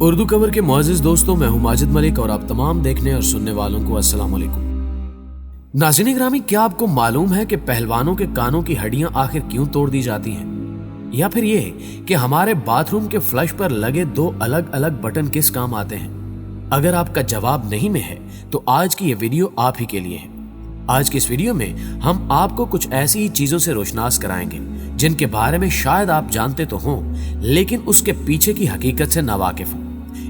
اردو کور کے معزز دوستوں، میں ہوں ماجد ملک اور آپ تمام دیکھنے اور سننے والوں کو السلام علیکم۔ ناظرین گرامی، کیا آپ کو معلوم ہے کہ پہلوانوں کے کانوں کی ہڈیاں آخر کیوں توڑ دی جاتی ہیں؟ یا پھر یہ کہ ہمارے باتھ روم کے فلش پر لگے دو الگ الگ بٹن کس کام آتے ہیں؟ اگر آپ کا جواب نہیں میں ہے تو آج کی یہ ویڈیو آپ ہی کے لیے ہے۔ آج کی اس ویڈیو میں ہم آپ کو کچھ ایسی ہی چیزوں سے روشناس کرائیں گے جن کے بارے میں شاید آپ جانتے تو ہوں لیکن اس کے پیچھے کی حقیقت سے ناواقف ہوں،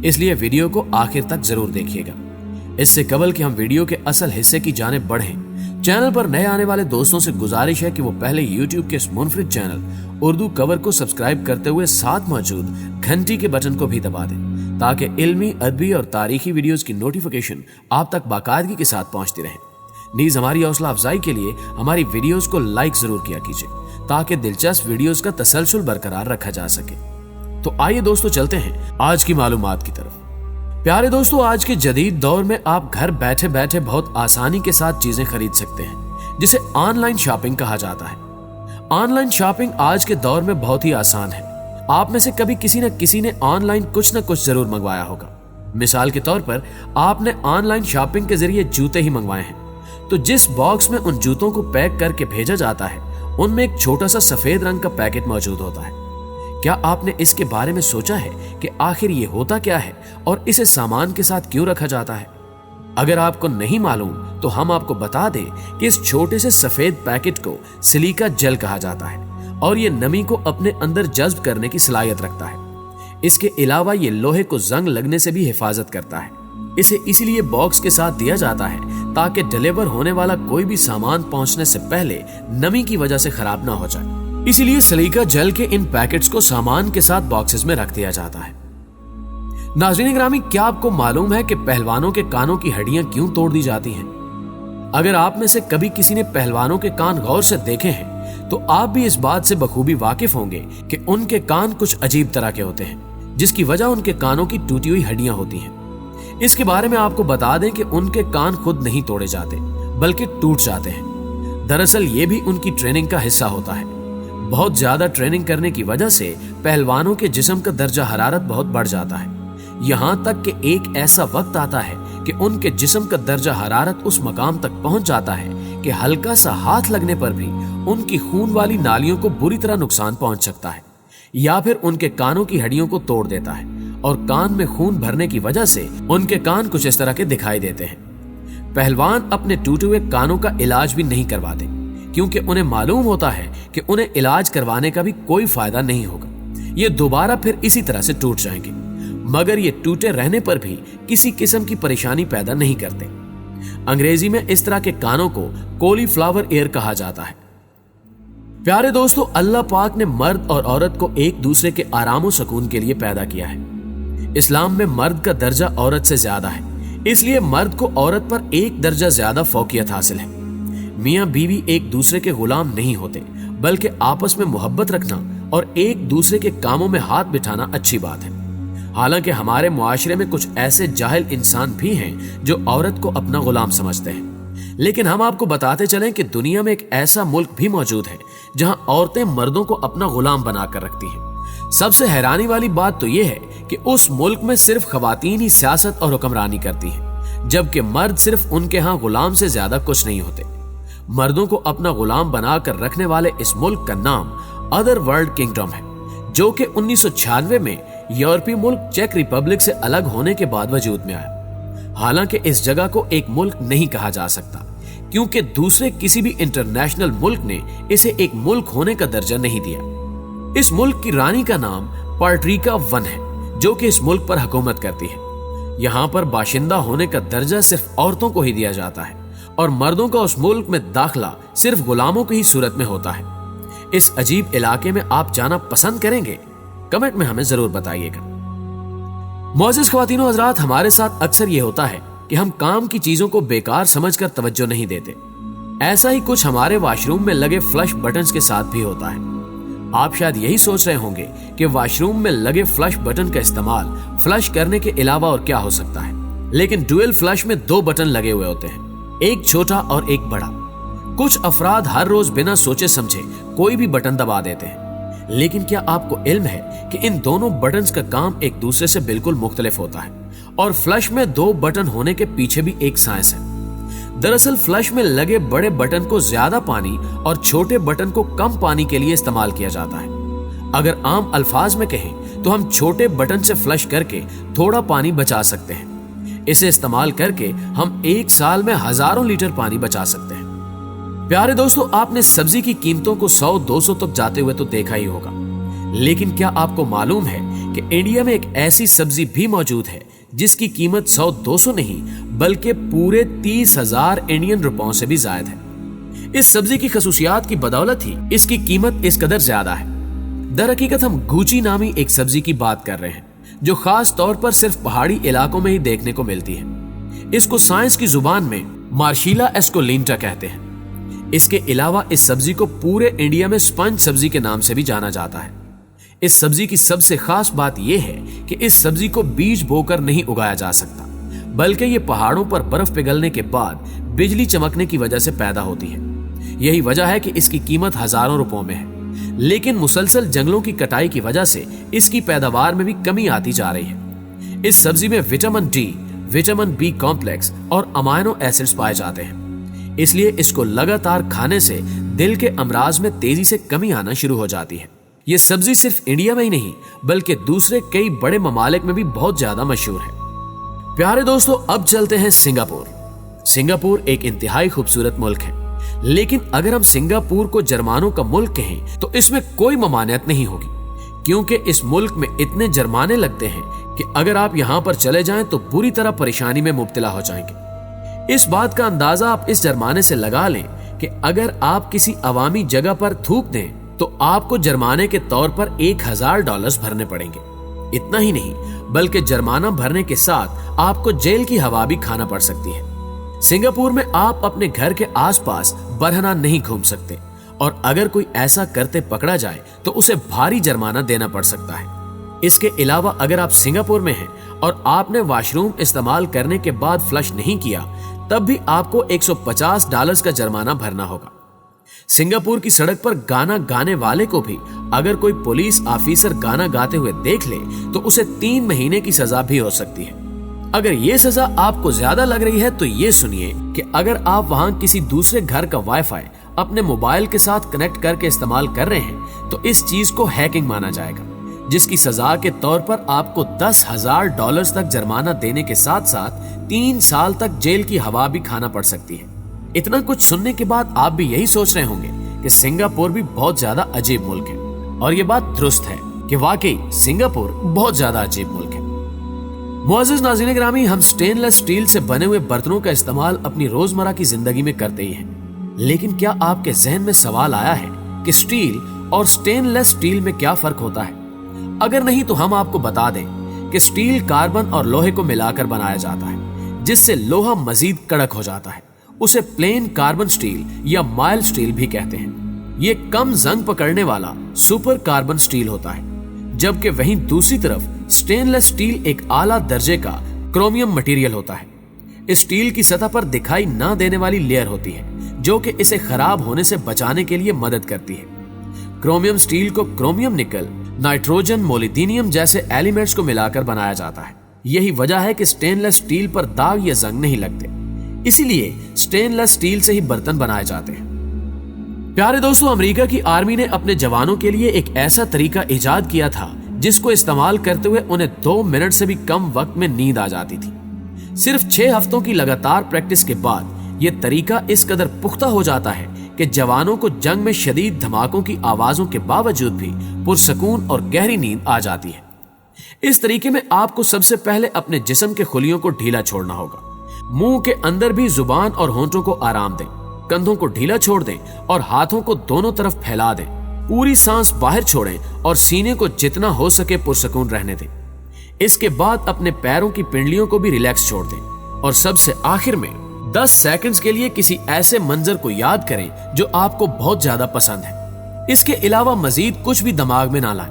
اس لیے ویڈیو کو آخر تک ضرور دیکھیے گا۔ اس سے قبل کہ ہم ویڈیو کے اصل حصے کی جانب بڑھیں، چینل پر نئے آنے والے دوستوں سے گزارش ہے کہ وہ پہلے یوٹیوب کے اس منفرد چینل اردو کور کو سبسکرائب کرتے ہوئے ساتھ موجود گھنٹی کے بٹن کو بھی دبا دیں تاکہ علمی، ادبی اور تاریخی ویڈیوز کی نوٹیفیکیشن آپ تک باقاعدگی کے ساتھ پہنچتی رہے۔ نیز ہماری حوصلہ افزائی کے لیے ہماری ویڈیوز کو لائک ضرور کیا کیجیے تاکہ دلچسپ ویڈیوز کا تسلسل برقرار رکھا جا سکے۔ تو آئیے دوستو، چلتے ہیں آج کی معلومات کی طرف۔ پیارے دوستو، آج کے جدید دور میں آپ گھر بیٹھے بیٹھے بہت آسانی کے ساتھ چیزیں خرید سکتے ہیں، جسے آن لائن شاپنگ کہا جاتا ہے۔ آن لائن شاپنگ آج کے دور میں بہت ہی آسان ہے۔ آپ میں سے کبھی کسی نے آن لائن کچھ نہ کچھ ضرور منگوایا ہوگا۔ مثال کے طور پر آپ نے آن لائن شاپنگ کے ذریعے جوتے ہی منگوائے ہیں، تو جس باکس میں ان جوتوں کو پیک کر کے بھیجا جاتا ہے ان میں ایک چھوٹا سا سفید رنگ کا پیکٹ موجود ہوتا ہے۔ کیا آپ نے اس کے بارے میں سوچا ہے کہ آخر یہ ہوتا کیا ہے اور اسے سامان کے ساتھ کیوں رکھا جاتا ہے؟ اگر آپ کو نہیں معلوم تو ہم آپ کو بتا دیں کہ اس چھوٹے سے سفید پیکٹ کو سلیکا جیل کہا جاتا ہے اور یہ نمی کو اپنے اندر جذب کرنے کی صلاحیت رکھتا ہے۔ اس کے علاوہ یہ لوہے کو زنگ لگنے سے بھی حفاظت کرتا ہے۔ اسے اسی لیے باکس کے ساتھ دیا جاتا ہے تاکہ ڈیلیور ہونے والا کوئی بھی سامان پہنچنے سے پہلے نمی کی وجہ سے خراب نہ ہو جائے۔ اسی لیے سلیکا جیل کے ان پیکٹس کو سامان کے ساتھ باکسز میں رکھ دیا جاتا ہے۔ ناظرین گرامی، کیا آپ کو معلوم ہے کہ پہلوانوں کے کانوں کی ہڈیاں کیوں توڑ دی جاتی ہیں؟ اگر آپ میں سے کبھی کسی نے پہلوانوں کے کان غور سے دیکھے ہیں تو آپ بھی اس بات سے بخوبی واقف ہوں گے کہ ان کے کان کچھ عجیب طرح کے ہوتے ہیں، جس کی وجہ ان کے کانوں کی ٹوٹی ہوئی ہڈیاں ہوتی ہیں۔ اس کے بارے میں آپ کو بتا دیں کہ ان کے کان خود نہیں توڑے جاتے بلکہ ٹوٹ جاتے ہیں۔ دراصل یہ بھی ان کی ٹریننگ کا حصہ ہوتا ہے۔ بہت زیادہ ٹریننگ کرنے کی وجہ سے پہلوانوں کے جسم کا درجہ حرارت بہت بڑھ جاتا ہے، یہاں تک کہ ایک ایسا وقت آتا ہے کہ ان کے جسم کا درجہ حرارت اس مقام تک پہنچ جاتا ہے کہ ہلکا سا ہاتھ لگنے پر بھی ان کی خون والی نالیوں کو بری طرح نقصان پہنچ سکتا ہے یا پھر ان کے کانوں کی ہڈیوں کو توڑ دیتا ہے اور کان میں خون بھرنے کی وجہ سے ان کے کان کچھ اس طرح کے دکھائی دیتے ہیں۔ پہلوان اپنے ٹوٹے ہوئے کانوں کا علاج بھی نہیں کرواتے کیونکہ انہیں معلوم ہوتا ہے کہ انہیں علاج کروانے کا بھی کوئی فائدہ نہیں ہوگا، یہ دوبارہ پھر اسی طرح سے ٹوٹ جائیں گے، مگر یہ ٹوٹے رہنے پر بھی کسی قسم کی پریشانی پیدا نہیں کرتے۔ انگریزی میں اس طرح کے کانوں کو کولی فلاور ایئر کہا جاتا ہے۔ پیارے دوستو، اللہ پاک نے مرد اور عورت کو ایک دوسرے کے آرام و سکون کے لیے پیدا کیا ہے۔ اسلام میں مرد کا درجہ عورت سے زیادہ ہے، اس لیے مرد کو عورت پر ایک درجہ زیادہ فوقیت حاصل ہے۔ میاں بیوی ایک دوسرے کے غلام نہیں ہوتے بلکہ آپس میں محبت رکھنا اور ایک دوسرے کے کاموں میں ہاتھ بٹھانا اچھی بات ہے۔ حالانکہ ہمارے معاشرے میں کچھ ایسے جاہل انسان بھی ہیں جو عورت کو اپنا غلام سمجھتے ہیں، لیکن ہم آپ کو بتاتے چلیں کہ دنیا میں ایک ایسا ملک بھی موجود ہے جہاں عورتیں مردوں کو اپنا غلام بنا کر رکھتی ہیں۔ سب سے حیرانی والی بات تو یہ ہے کہ اس ملک میں صرف خواتین ہی سیاست اور حکمرانی کرتی ہیں، جبکہ مرد صرف ان کے ہاں غلام سے زیادہ کچھ نہیں ہوتے۔ مردوں کو اپنا غلام بنا کر رکھنے والے اس ملک کا نام ادر ورلڈ کنگڈم ہے، جو کہ 1996 میں یورپی ملک چیک ریپبلک سے الگ ہونے کے بعد وجود میں آیا۔ حالانکہ اس جگہ کو ایک ملک نہیں کہا جا سکتا کیونکہ دوسرے کسی بھی انٹرنیشنل ملک نے اسے ایک ملک ہونے کا درجہ نہیں دیا۔ اس ملک کی رانی کا نام پارٹریکا ون ہے جو کہ اس ملک پر حکومت کرتی ہے۔ یہاں پر باشندہ ہونے کا درجہ صرف عورتوں کو ہی دیا جاتا ہے اور مردوں کا اس ملک میں داخلہ صرف غلاموں کی ہی صورت میں ہوتا ہے۔ اس عجیب علاقے میں آپ جانا پسند کریں گے؟ کمنٹ میں ہمیں ضرور بتائیے گا۔ معزز خواتین و حضرات، ہمارے ساتھ اکثر یہ ہوتا ہے کہ ہم کام کی چیزوں کو بیکار سمجھ کر توجہ نہیں دیتے۔ ایسا ہی کچھ ہمارے واش روم میں لگے فلش بٹنز کے ساتھ بھی ہوتا ہے۔ آپ شاید یہی سوچ رہے ہوں گے کہ واش روم میں لگے فلش بٹن کا استعمال فلش کرنے کے علاوہ اور کیا ہو سکتا ہے، لیکن ڈوئل فلش میں دو بٹن لگے ہوئے ہوتے ہیں، ایک چھوٹا اور ایک بڑا۔ کچھ افراد ہر روز بنا سوچے سمجھے کوئی بھی بٹن دبا دیتے ہیں، लेकिन क्या आपको इल्म है कि इन दोनों बटन्स का काम एक दूसरे से बिल्कुल मुख्तलिफ होता है और फ्लश में 2 बटन होने के पीछे भी एक साइंस है। दरअसल फ्लश में लगे बड़े बटन को ज्यादा पानी और छोटे बटन को कम पानी के लिए इस्तेमाल किया जाता है। अगर आम अल्फाज में कहें तो हम छोटे बटन से फ्लश करके थोड़ा पानी बचा सकते हैं। इसे इस्तेमाल करके हम एक साल में हजारों लीटर पानी बचा सकते हैं। प्यारे दोस्तों, आपने सब्जी की कीमतों को 100-200 तक जाते हुए तो देखा ही होगा, लेकिन क्या आपको मालूम है कि इंडिया में एक ऐसी सब्जी भी मौजूद है जिसकी कीमत 100-200 नहीं बल्कि पूरे 30,000 इंडियन रुपयों से भी ज्यादा है। इस सब्जी की खसूसियात की बदौलत ही इसकी कीमत इस कदर ज्यादा है। दर हकीकत हम गूची नामी एक सब्जी की बात कर रहे हैं जो खास तौर पर सिर्फ पहाड़ी इलाकों में ही देखने को मिलती है। इसको साइंस की जुबान में मार्शिला एस्कोलिंटा कहते हैं। इसके अलावा इस सब्जी को पूरे इंडिया में स्पंज सब्जी के नाम से भी जाना जाता है। इस सब्जी की सबसे खास बात यह है कि इस सब्जी को बीज बोकर नहीं उगाया जा सकता, बल्कि ये पहाड़ों पर बर्फ पिघलने के बाद बिजली चमकने की वजह से पैदा होती है। यही वजह है कि इसकी कीमत हजारों रुपयों में है, लेकिन मुसलसल जंगलों की कटाई की वजह से इसकी पैदावार में भी कमी आती जा रही है। इस सब्जी में vitamin D, vitamin B complex और अमाइनो एसिड्स पाए जाते हैं, इसलिए इसको लगातार खाने से दिल के अमराज में तेजी से कमी आना शुरू हो जाती है। ये सब्जी सिर्फ इंडिया में ही नहीं बल्कि दूसरे कई बड़े ममालिक में भी बहुत ज्यादा मशहूर है। प्यारे दोस्तों, अब चलते हैं सिंगापुर। सिंगापुर एक इंतहाई खूबसूरत मुल्क है, लेकिन अगर हम सिंगापुर को जर्मानों का मुल्क कहें तो इसमें कोई ममानियत नहीं होगी, क्योंकि इस मुल्क में इतने जर्माने लगते हैं कि अगर आप यहाँ पर चले जाएं तो बुरी तरह परेशानी में मुब्तला हो जाएंगे। इस बात का अंदाजा आप इस जर्माने से लगा लें कि अगर आप किसी अवामी जगह पर थूक दें तो आपको जर्माने के तौर पर $1,000 भरने पड़ेंगे। इतना ही नहीं बल्कि जर्माना भरने के साथ आपको जेल की हवा भी खाना पड़ सकती है। सिंगापुर में आप अपने घर के आसपास बरहना नहीं घूम सकते और अगर कोई ऐसा करते पकड़ा जाए तो उसे भारी जुर्माना देना पड़ सकता है। इसके अलावा अगर आप सिंगापुर में हैं और आपने वॉशरूम इस्तेमाल करने के बाद फ्लश नहीं किया तब भी आपको $150 का जुर्माना भरना होगा। सिंगापुर की सड़क पर गाना गाने वाले को भी अगर कोई पुलिस ऑफिसर गाना गाते हुए देख ले तो उसे 3 महीने की सजा भी हो सकती है। अगर ये सजा आपको ज्यादा लग रही है तो ये सुनिए कि अगर आप वहां किसी दूसरे घर का वाईफाई अपने मोबाइल के साथ कनेक्ट करके इस्तेमाल कर रहे हैं तो इस चीज को हैकिंग माना जाएगा, जिसकी सजा के तौर पर आपको $10,000 तक जुर्माना देने के साथ साथ 3 साल तक जेल की हवा भी खाना पड़ सकती है। इतना कुछ सुनने के बाद आप भी यही सोच रहे होंगे कि सिंगापुर भी बहुत ज्यादा अजीब मुल्क है, और ये बात दुरुस्त है कि वाकई सिंगापुर बहुत ज्यादा अजीब मुल्क है। मुअज़्ज़िज़ नाज़रीन गिरामी, हम स्टेनलेस स्टील से बने हुए बर्तनों का इस्तेमाल अपनी रोजमर्रा की जिंदगी में करते ही हैं, लेकिन क्या आपके जहन में सवाल आया है कि स्टील और स्टेनलेस स्टील में क्या फर्क होता है? अगर नहीं तो हम आपको बता दें कि स्टील कार्बन और लोहे को मिलाकर बनाया जाता है, जिससे लोहा मजीद कड़क हो जाता है। उसे प्लेन कार्बन स्टील या माइल्ड स्टील भी कहते हैं। ये कम जंग पकड़ने वाला सुपर कार्बन स्टील होता है, जबकि वहीं दूसरी तरफ स्टेनलेस स्टील एक आला दर्जे का क्रोमियम मटेरियल होता है। इस स्टील की सतह पर दिखाई ना देने वाली लेयर होती है जो कि इसे खराब होने से बचाने के लिए मदद करती है। क्रोमियम स्टील को क्रोमियम निकल, नाइट्रोजन, मोलिब्डेनम जैसे एलिमेंट्स को मिलाकर बनाया जाता है। यही वजह है कि स्टेनलेस स्टील पर दाग या जंग नहीं लगते, इसीलिए स्टेनलेस स्टील से ही बर्तन बनाए जाते हैं। प्यारे दोस्तों, अमेरिका की आर्मी ने अपने जवानों के लिए एक ऐसा तरीका इजाद किया था जिसको इस्तेमाल करते हुए उन्हें 2 मिनट से भी कम वक्त में नींद आ जाती थी। सिर्फ 6 हफ्तों की लगातार प्रैक्टिस के बाद यह तरीका इस कदर पुख्ता हो जाता है कि जवानों को जंग में शदीद धमाकों की आवाजों के बावजूद भी पुरसकून और गहरी नींद आ जाती है। इस तरीके में आपको सबसे पहले अपने जिस्म के खुलियों को ढीला छोड़ना होगा। मुंह के अंदर भी जुबान और होंठों को आराम दें, कंधों को ढीला छोड़ दें और हाथों को दोनों तरफ फैला दें। पूरी सांस बाहर छोड़ें और सीने को जितना हो सके पुरसकून रहने दें। इसके बाद अपने पैरों की पिंडलियों को भी रिलैक्स छोड़ दें और सबसे आखिर में 10 सेकंड्स के लिए किसी ऐसे मंजर को याद करें जो आपको बहुत ज्यादा पसंद है। इसके अलावा मजीद कुछ भी दिमाग में ना लाएं।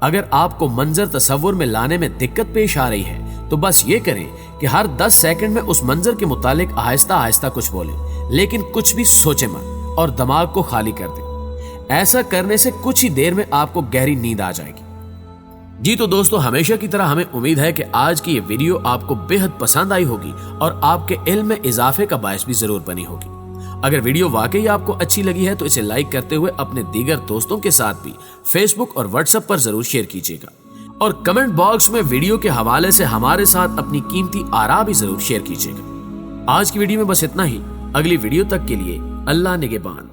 अगर आपको मंजर तस्वुर में लाने में दिक्कत पेश आ रही है तो बस ये करें कि हर 10 सेकंड में उस मंजर के मुतालिक आहिस्ता आहिस्ता कुछ बोलें, लेकिन कुछ भी सोचे मत और दिमाग को खाली कर दें। ऐसा करने से कुछ ही देर में आपको गहरी नींद आ जाएगी। जी तो दोस्तों, हमेशा की तरह हमें उम्मीद है कि आज की ये वीडियो आपको बेहद पसंद आई होगी और आपके इल्म में इजाफे का बायस भी जरूर बनी होगी। अगर वीडियो वाकई आपको अच्छी लगी है तो इसे लाइक करते हुए अपने दीगर दोस्तों के साथ भी फेसबुक और व्हाट्सएप पर जरूर शेयर कीजिएगा और कमेंट बॉक्स में वीडियो के हवाले से हमारे साथ अपनी कीमती आरा भी जरूर शेयर कीजिएगा। आज की वीडियो में बस इतना ही। अगली वीडियो तक के लिए अल्लाह निगहबान।